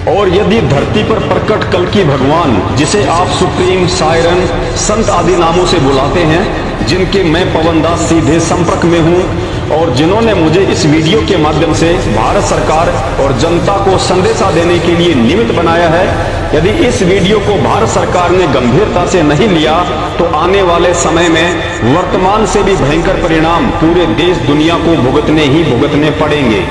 और यदि धरती पर प्रकट कल की भगवान, जिसे आप सुप्रीम, सायरन, संत आदि नामों से बुलाते हैं, जिनके मैं पवन दास सीधे संपर्क में हूं और जिन्होंने मुझे इस वीडियो के माध्यम से भारत सरकार और जनता को संदेशा देने के लिए निमित्त बनाया है, यदि इस वीडियो को भारत सरकार ने गंभीरता से नहीं लिया तो आने वाले समय में वर्तमान से भी भयंकर परिणाम पूरे देश दुनिया को भुगतने ही भुगतने पड़ेंगे।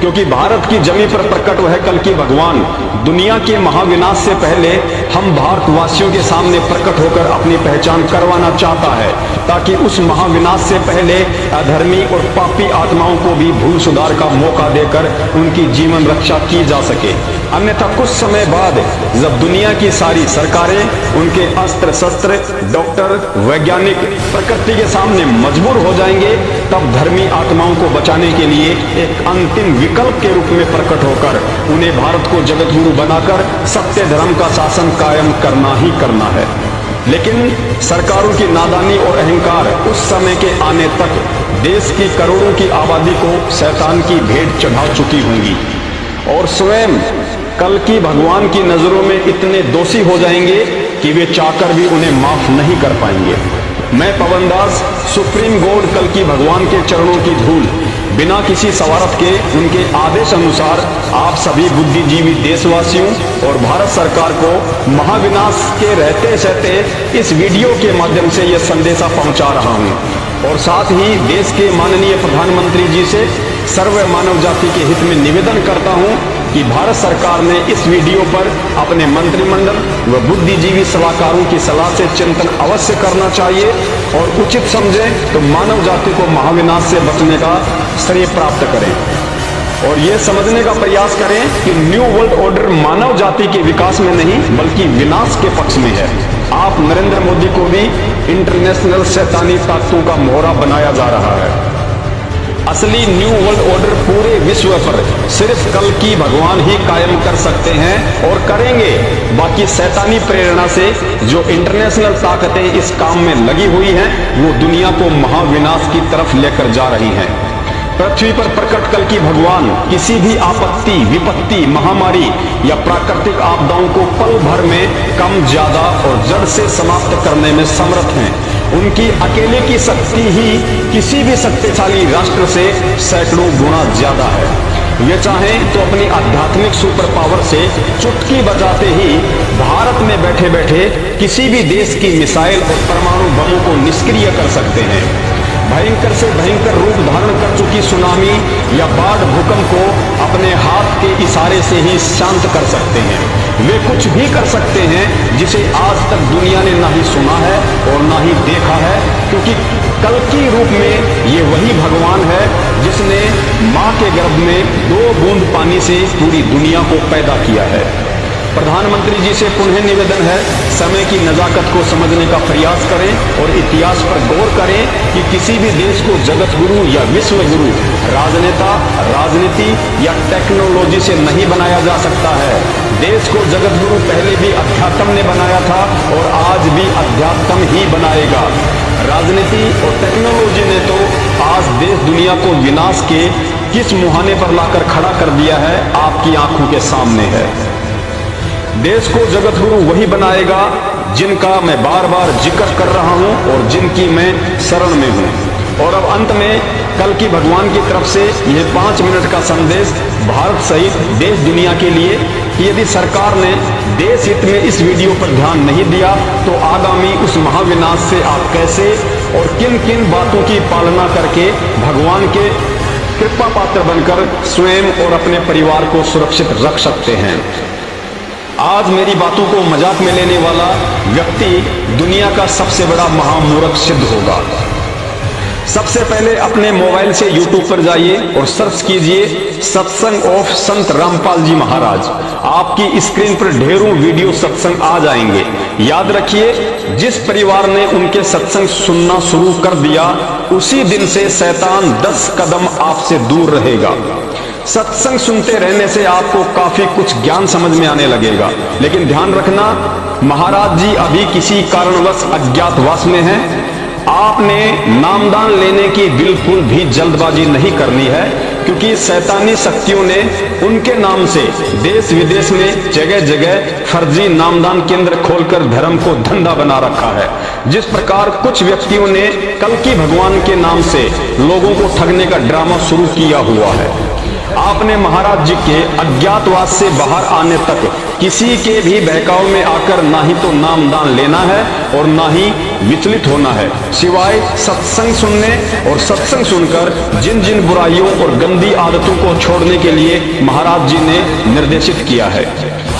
क्योंकि भारत की जमीन पर प्रकट वह कल की भगवान दुनिया के महाविनाश से पहले हम भारतवासियों के सामने प्रकट होकर अपनी पहचान करवाना चाहता है, ताकि उस महाविनाश से पहले अधर्मी और पापी आत्माओं को भी भूल सुधार का मौका देकर उनकी जीवन रक्षा की जा सके। अन्यथा कुछ समय बाद जब दुनिया की सारी सरकारें, उनके अस्त्र शस्त्र, डॉक्टर, वैज्ञानिक प्रकृति के सामने मजबूर हो जाएंगे, तब धर्मी आत्माओं को बचाने के लिए एक अंतिम विकल्प के रूप में प्रकट होकर उन्हें भारत को जगत गुरु बनाकर सत्य धर्म का शासन कायम करना ही करना है। लेकिन सरकारों की नादानी और अहंकार उस समय के आने तक देश की करोड़ों की आबादी को शैतान की भेंट चढ़ा चुकी होंगी और स्वयं कल की भगवान की नजरों में इतने दोषी हो जाएंगे कि वे चाहकर भी उन्हें माफ नहीं कर पाएंगे। मैं पवन दास, सुप्रीम गॉड कल की भगवान के चरणों की धूल बिना किसी सवारत के उनके आदेश अनुसार आप सभी बुद्धिजीवी देशवासियों और भारत सरकार को महाविनाश के रहते सहते इस वीडियो के माध्यम से यह संदेशा पहुंचा रहा हूं और साथ ही देश के माननीय प्रधानमंत्री जी से सर्व मानव जाति के हित में निवेदन करता हूं कि भारत सरकार ने इस वीडियो पर अपने मंत्रिमंडल व बुद्धिजीवी सलाहकारों की सलाह से चिंतन अवश्य करना चाहिए और उचित समझे तो मानव जाति को महाविनाश से बचने का श्रेय प्राप्त करें और यह समझने का प्रयास करें कि न्यू वर्ल्ड ऑर्डर मानव जाति के विकास में नहीं बल्कि विनाश के पक्ष में है। आप नरेंद्र मोदी को भी इंटरनेशनल शैतानी ताकतों का मोहरा बनाया जा रहा है। असली न्यू वर्ल्ड ऑर्डर पूरे विश्व पर सिर्फ कल की भगवान ही कायम कर सकते हैं और करेंगे। बाकी शैतानी प्रेरणा से जो इंटरनेशनल ताकतें इस काम में लगी हुई हैं, वो दुनिया को महाविनाश की तरफ लेकर जा रही हैं। पृथ्वी पर प्रकट कल की भगवान किसी भी आपत्ति, विपत्ति, महामारी या प्राकृतिक आपदाओं को पल भर में कम, ज्यादा और जड़ से समाप्त करने में समर्थ हैं। उनकी अकेले की शक्ति ही किसी भी शक्तिशाली राष्ट्र से सैकड़ों गुना ज्यादा है। वे चाहें तो अपनी आध्यात्मिक सुपर पावर से चुटकी बजाते ही भारत में बैठे बैठे किसी भी देश की मिसाइल और परमाणु बमों को निष्क्रिय कर सकते हैं। भयंकर से भयंकर रूप धारण कर चुकी सुनामी या बाढ़, भूकंप को अपने हाथ के इशारे से ही शांत कर सकते हैं। वे कुछ भी कर सकते हैं जिसे आज तक दुनिया ने ना ही सुना है और ना ही देखा है, क्योंकि कल की रूप में ये वही भगवान है जिसने मां के गर्भ में 2 बूंद पानी से पूरी दुनिया को पैदा किया है। प्रधानमंत्री जी से पुनः निवेदन है, समय की नजाकत को समझने का प्रयास करें और इतिहास पर गौर करें कि किसी भी देश को जगत गुरु या विश्व गुरु राजनेता, राजनीति या टेक्नोलॉजी से नहीं बनाया जा सकता है। देश को जगत गुरु पहले भी अध्यात्म ने बनाया था और आज भी अध्यात्म ही बनाएगा। राजनीति और टेक्नोलॉजी ने तो आज देश दुनिया को विनाश के किस मुहाने पर लाकर खड़ा कर दिया है, आपकी आंखों के सामने है। देश को जगत गुरु वही बनाएगा जिनका मैं बार बार जिक्र कर रहा हूं और जिनकी मैं शरण में हूं। और अब अंत में कल की भगवान की तरफ से यह 5 मिनट का संदेश भारत सहित देश दुनिया के लिए कि यदि सरकार ने देश हित में इस वीडियो पर ध्यान नहीं दिया तो आगामी उस महाविनाश से आप कैसे और किन किन बातों की पालना करके भगवान के कृपा पात्र बनकर स्वयं और अपने परिवार को सुरक्षित रख सकते हैं। आज मेरी बातों को मजाक में लेने वाला व्यक्ति दुनिया का सबसे बड़ा महामूर्ख सिद्ध होगा। सबसे पहले अपने मोबाइल से YouTube पर जाइए और सर्च कीजिए सत्संग ऑफ संत रामपाल जी महाराज। आपकी स्क्रीन पर ढेरों वीडियो सत्संग आ जाएंगे। याद रखिए, जिस परिवार ने उनके सत्संग सुनना शुरू कर दिया उसी दिन से शैतान 10 कदम आपसे दूर रहेगा। सत्संग सुनते रहने से आपको काफी कुछ ज्ञान समझ में आने लगेगा, लेकिन ध्यान रखना महाराज जी अभी किसी कारणवश अज्ञातवास में हैं। आपने नामदान लेने की बिल्कुल भी जल्दबाजी नहीं करनी है, क्योंकि शैतानी शक्तियों ने उनके नाम से देश विदेश में जगह जगह फर्जी नामदान केंद्र खोलकर धर्म को धंधा बना रखा है। जिस प्रकार कुछ व्यक्तियों ने कल्कि भगवान के नाम से लोगों को ठगने का ड्रामा शुरू किया हुआ है। आपने महाराज जी के अज्ञातवास से बाहर आने तक किसी के भी बहकाव में आकर ना ही तो नामदान लेना है और ना ही विचलित होना है, सिवाय सत्संग सुनने और सत्संग सुनकर जिन जिन बुराइयों और गंदी आदतों को छोड़ने के लिए महाराज जी ने निर्देशित किया है।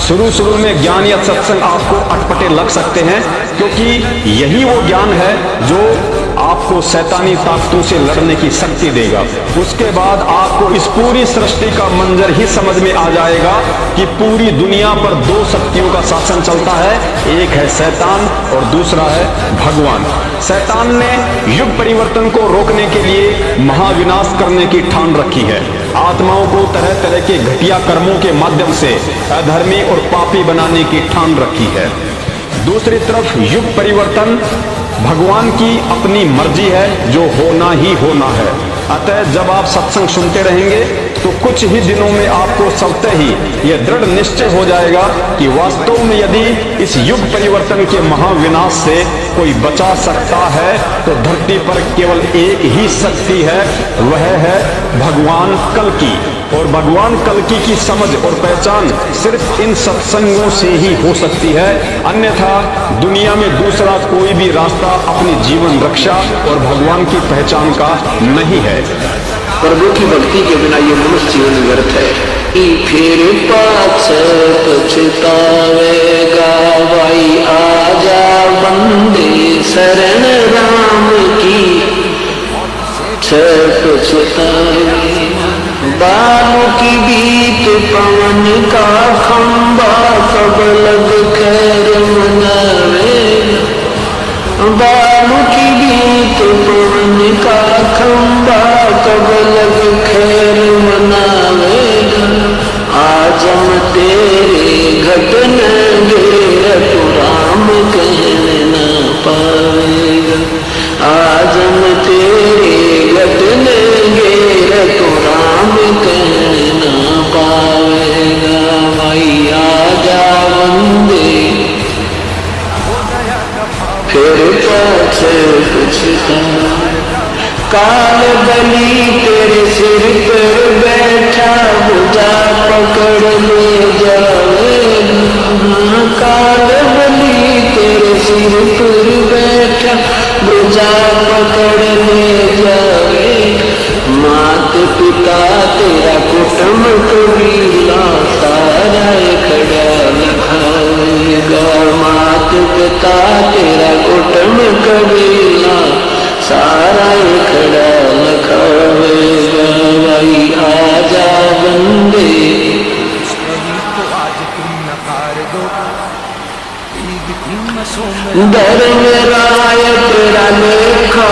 शुरू में ज्ञान या सत्संग आपको अटपटे लग सकते हैं, क्योंकि यही वो ज्ञान है जो आपको शैतानी ताकतों से लड़ने की शक्ति देगा। उसके बाद आपको इस पूरी सृष्टि का मंजर ही समझ में आ जाएगा कि पूरी दुनिया पर दो शक्तियों का शासन चलता है, एक है शैतान और दूसरा है भगवान। शैतान ने युग परिवर्तन को रोकने के लिए महाविनाश करने की ठान रखी है। आत्माओं को तरह तरह के घटिया कर्मों के माध्यम से अधर्मी और पापी बनाने की ठान रखी है। दूसरी तरफ युग परिवर्तन भगवान की अपनी मर्जी है, जो होना ही होना है। अतः जब आप सत्संग सुनते रहेंगे तो कुछ ही दिनों में आपको स्वतः ही यह दृढ़ निश्चय हो जाएगा कि वास्तव में यदि इस युग परिवर्तन के महाविनाश से कोई बचा सकता है तो धरती पर केवल एक ही शक्ति है, वह है भगवान कल्कि। और भगवान कल्कि की समझ और पहचान सिर्फ इन सत्संगों से ही हो सकती है, अन्यथा दुनिया में दूसरा कोई भी रास्ता अपनी जीवन रक्षा और भगवान की पहचान का नहीं है। प्रभु की भक्ति के बिना ये मनुष्य जीवन व्यर्थ है। फिर पाछे पछतावेगा भाई, आजा बंदे शरण राम की। पछतावे बालों की बीत पवन का खंबा, कब लग खैर मनावेगा। बालों की बीत पवन का खंबा, कब लग खैर मनावेगा। आज हम तेरे घटनेंगे, तो राम कहने न पावेगा। आज हम तेरे घटनेंगे, तो राम कहने न पावेगा। भाई आजा बंदे फिर पाछे पछता। काल बलि तेरे सिर पर बैठा, बुझा पकड़ ले जावेगा। काल बलि तेरे सिर पर बैठा, बुझा पकड़ ले जावेगा। मात पिता तेरा कुटुंब कबीला, सारा खड़ा लिखावेगा। मात पिता तेरा कुटुंब कबीला, सारा खड़ा लिखावेगा। भाई आजा बंदे धर्म राय तेरा लेखा